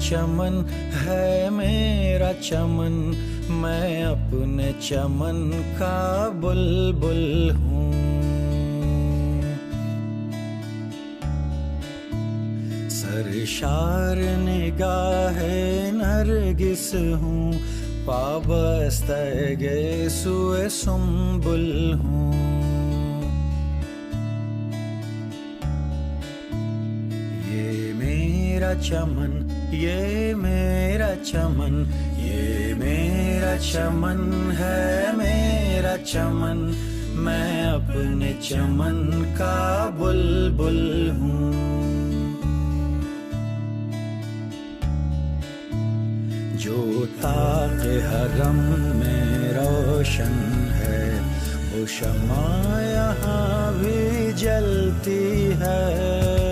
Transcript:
चमन है मेरा चमन, मैं अपने चमन का बुलबुल हूँ। सरशार निगाहे नरगिस हूँ, पाबस्तगे सुए सुम्बुल हूँ। ये मेरा चमन, ये मेरा चमन, ये मेरा चमन है मेरा चमन, मैं अपने चमन का बुलबुल हूँ। जो ताक़े हरम में रोशन है, वो शमा यहाँ भी जलती है।